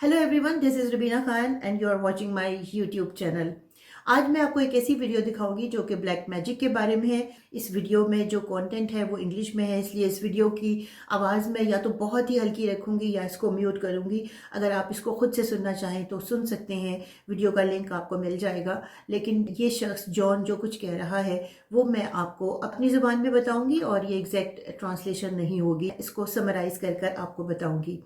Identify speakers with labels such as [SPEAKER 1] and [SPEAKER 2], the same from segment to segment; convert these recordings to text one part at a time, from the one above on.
[SPEAKER 1] Hello everyone, this is Rabina Khan and you are watching my YouTube channel. आज मैं आपको एक ऐसी वीडियो दिखाऊंगी जो कि ब्लैक मैजिक के बारे में है। इस वीडियो में जो कंटेंट है वो इंग्लिश में है, इसलिए इस वीडियो की आवाज़ में या तो बहुत ही हल्की रखूंगी या इसको म्यूट करूंगी। अगर आप इसको खुद से सुनना चाहें तो सुन सकते हैं, वीडियो का लिंक आपको मिल जाएगा। लेकिन ये शख्स जॉन जो कुछ कह रहा है वो मैं आपको अपनी ज़ुबान में बताऊंगी और ये एग्जैक्ट ट्रांसलेशन नहीं होगी, इसको समराइज कर कर आपको बताऊंगी।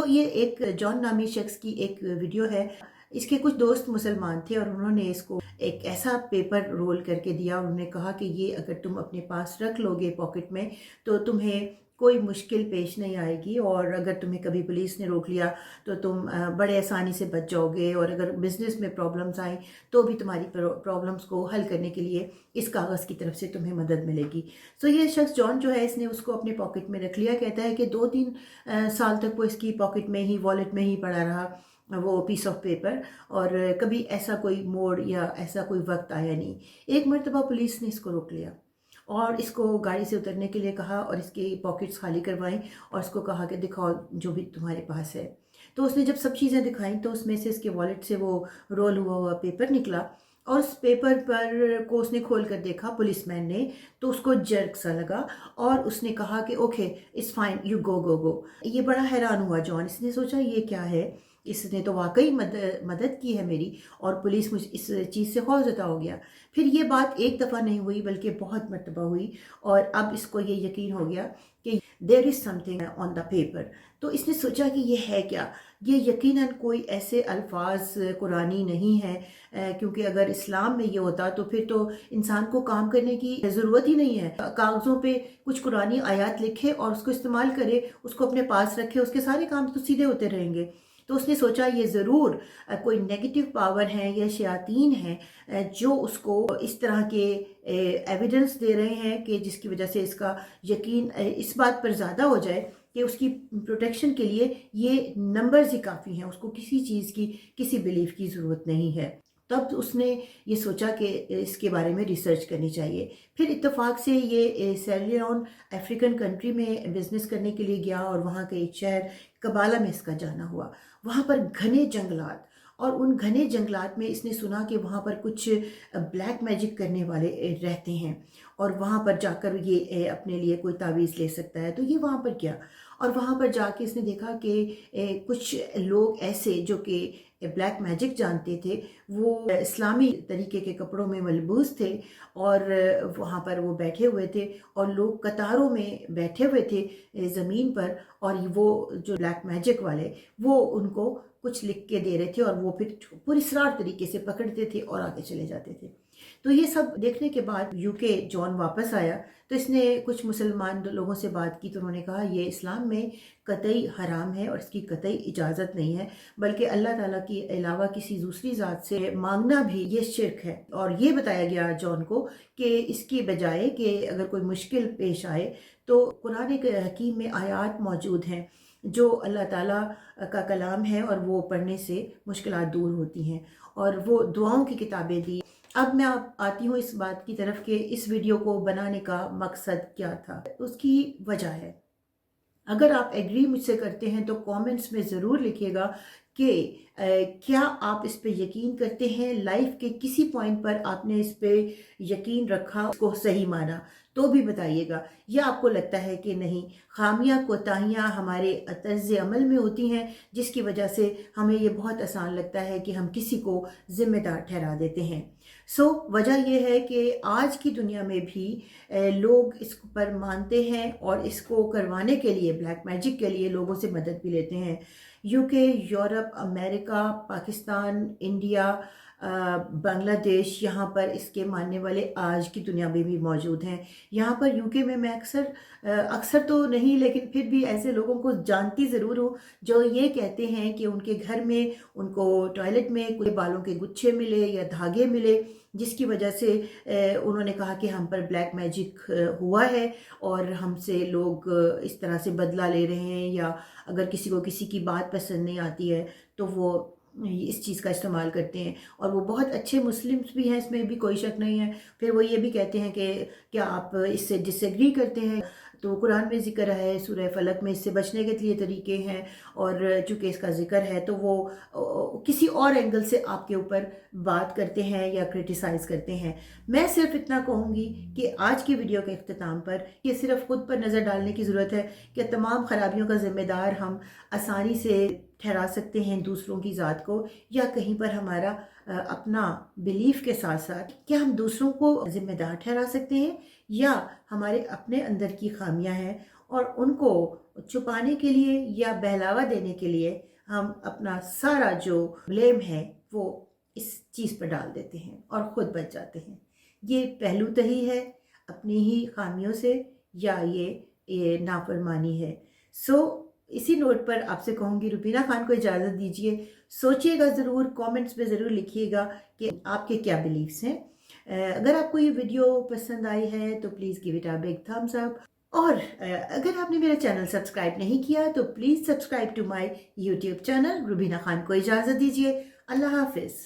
[SPEAKER 1] ये एक जॉन नामी शख्स की एक वीडियो है। इसके कुछ दोस्त मुसलमान थे और उन्होंने इसको एक ऐसा पेपर रोल करके दिया। उन्होंने कहा कि ये अगर तुम अपने पास रख लोगे पॉकेट में तो तुम्हें कोई मुश्किल पेश नहीं आएगी, और अगर तुम्हें कभी पुलिस ने रोक लिया तो तुम बड़े आसानी से बच जाओगे, और अगर बिजनेस में प्रॉब्लम्स आए तो भी तुम्हारी प्रॉब्लम्स को हल करने के लिए इस कागज़ की तरफ से तुम्हें मदद मिलेगी। ये शख्स जॉन जो है इसने उसको अपने पॉकेट में रख लिया। कहता है कि 2-3 साल तक वो इसकी पॉकेट में ही, वॉलेट में ही पड़ा रहा वो पीस ऑफ पेपर, और कभी ऐसा कोई मोड़ या ऐसा कोई वक्त आया नहीं। एक मरतबा पुलिस ने इसको रोक लिया और इसको गाड़ी से उतरने के लिए कहा और इसकी पॉकेट्स खाली करवाई और इसको कहा कि दिखाओ जो भी तुम्हारे पास है। तो उसने जब सब चीज़ें दिखाई तो उसमें से इसके वॉलेट से वो रोल हुआ हुआ पेपर निकला, और उस पेपर पर को उसने खोल कर देखा पुलिसमैन ने, तो उसको जर्क सा लगा और उसने कहा कि okay it's fine, you go go go. ये बड़ा हैरान हुआ जॉन, इसने सोचा ये क्या है, इसने तो वाकई मदद की है मेरी, और पुलिस मुझे इस चीज़ से खौफजदा हो गया। फिर ये बात एक दफ़ा नहीं हुई बल्कि बहुत मरतबा हुई, और अब इसको ये यकीन हो गया कि there is something on the paper. तो इसने सोचा कि ये है क्या, ये यकीनन कोई ऐसे अल्फाज कुरानी नहीं है, क्योंकि अगर इस्लाम में ये होता तो फिर तो इंसान को काम करने की ज़रूरत ही नहीं है। कागज़ों पे कुछ कुरानी आयात लिखे और उसको इस्तेमाल करे, उसको अपने पास रखे, उसके सारे काम तो सीधे होते रहेंगे। तो उसने सोचा ये ज़रूर कोई नेगेटिव पावर है या शयातीन है जो उसको इस तरह के एविडेंस दे रहे हैं कि जिसकी वजह से इसका यकीन इस बात पर ज़्यादा हो जाए कि उसकी प्रोटेक्शन के लिए ये नंबर्स ही काफ़ी हैं, उसको किसी चीज़ की, किसी बिलीफ की ज़रूरत नहीं है। तब उसने ये सोचा कि इसके बारे में रिसर्च करनी चाहिए। फिर इत्तेफाक से ये सेरेलियोन अफ्रीकन कंट्री में बिज़नेस करने के लिए गया, और वहाँ के एक शहर कबाला में इसका जाना हुआ। वहाँ पर घने जंगलात, और उन घने जंगलात में इसने सुना कि वहाँ पर कुछ ब्लैक मैजिक करने वाले रहते हैं, और वहाँ पर जाकर ये अपने लिए कोई तावीज़ ले सकता है। तो ये वहाँ पर गया, और वहाँ पर जाके इसने देखा कि कुछ लोग ऐसे जो कि ब्लैक मैजिक जानते थे, वो इस्लामी तरीके के कपड़ों में मलबूस थे, और वहाँ पर वो बैठे हुए थे, और लोग कतारों में बैठे हुए थे ज़मीन पर, और वो जो ब्लैक मैजिक वाले वो उनको कुछ लिख के दे रहे थे, और वो फिर पुरस्रार तरीके से पकड़ते थे और आगे चले जाते थे। तो ये सब देखने के बाद यूके जॉन वापस आया, तो इसने कुछ मुसलमान लोगों से बात की, तो उन्होंने कहा ये इस्लाम में कतई हराम है और इसकी कतई इजाज़त नहीं है, बल्कि अल्लाह ताला के अलावा किसी दूसरी ज़ात से मांगना भी ये शिर्क है। और ये बताया गया जॉन को कि इसकी बजाय कि अगर कोई मुश्किल पेश आए तो कुरान हकीम में आयात मौजूद हैं जो अल्लाह ताला का कलाम है, और वो पढ़ने से मुश्किलात दूर होती हैं, और वो दुआओं की किताबें दी। अब मैं आती हूँ इस बात की तरफ कि इस वीडियो को बनाने का मकसद क्या था। उसकी वजह है, अगर आप एग्री मुझसे करते हैं तो कमेंट्स में ज़रूर लिखिएगा कि क्या आप इस पे यकीन करते हैं, लाइफ के किसी पॉइंट पर आपने इस पे यकीन रखा, उसको सही माना, तो भी बताइएगा। या आपको लगता है कि नहीं, खामियां कोताहियां हमारे तर्ज़ अमल में होती हैं जिसकी वजह से हमें ये बहुत आसान लगता है कि हम किसी को ज़िम्मेदार ठहरा देते हैं। वजह यह है कि आज की दुनिया में भी लोग इस पर मानते हैं, और इसको करवाने के लिए, ब्लैक मैजिक के लिए लोगों से मदद भी लेते हैं। UK, Europe, America, Pakistan, India, Bangladesh, यहाँ पर इसके मानने वाले आज की दुनिया में भी मौजूद हैं। यहाँ पर यूके में मैं अक्सर तो नहीं लेकिन फिर भी ऐसे लोगों को जानती ज़रूर हूँ जो ये कहते हैं कि उनके घर में उनको टॉयलेट में कोई बालों के गुच्छे मिले या धागे मिले, जिसकी वजह से उन्होंने कहा कि हम पर ब्लैक मैजिक हुआ है और हमसे लोग इस तरह से बदला ले रहे हैं, या अगर किसी को किसी की बात पसंद नहीं आती है तो वो इस चीज़ का इस्तेमाल करते हैं। और वो बहुत अच्छे मुस्लिम्स भी हैं, इसमें भी कोई शक नहीं है। फिर वो ये भी कहते हैं कि क्या आप इससे डिसएग्री करते हैं, تو قرآن میں ذکر ہے، سورہ فلق میں اس سے بچنے کے لیے طریقے ہیں، اور چونکہ اس کا ذکر ہے تو وہ کسی اور اینگل سے آپ کے اوپر بات کرتے ہیں یا کرٹیسائز کرتے ہیں۔ میں صرف اتنا کہوں گی کہ آج کی ویڈیو کے اختتام پر یہ صرف خود پر نظر ڈالنے کی ضرورت ہے کہ تمام خرابیوں کا ذمہ دار ہم آسانی سے ٹھہرا سکتے ہیں دوسروں کی ذات کو، یا کہیں پر ہمارا اپنا بیلیف کے ساتھ ساتھ کیا ہم دوسروں کو ذمہ دار ٹھہرا سکتے ہیں، یا ہمارے اپنے اندر کی خامیاں ہیں اور ان کو چھپانے کے لیے یا بہلاوا دینے کے لیے ہم اپنا سارا جو بلیم ہے وہ اس چیز پر ڈال دیتے ہیں اور خود بچ جاتے ہیں۔ یہ پہلو تہی ہے اپنی ہی خامیوں سے، یا یہ نافرمانی ہے؟ اسی نوٹ پر آپ سے کہوں گی روبینہ خان کو اجازت دیجیے، سوچیے گا ضرور، کومنٹس میں ضرور لکھیے گا کہ آپ کے کیا بلیفز ہیں۔ اگر آپ کو یہ ویڈیو پسند آئی ہے تو please give it a big thumbs up, اور اگر آپ نے میرا چینل سبسکرائب نہیں کیا تو please subscribe to my YouTube channel. Rubina Khan کو اجازت دیجیے، اللہ حافظ۔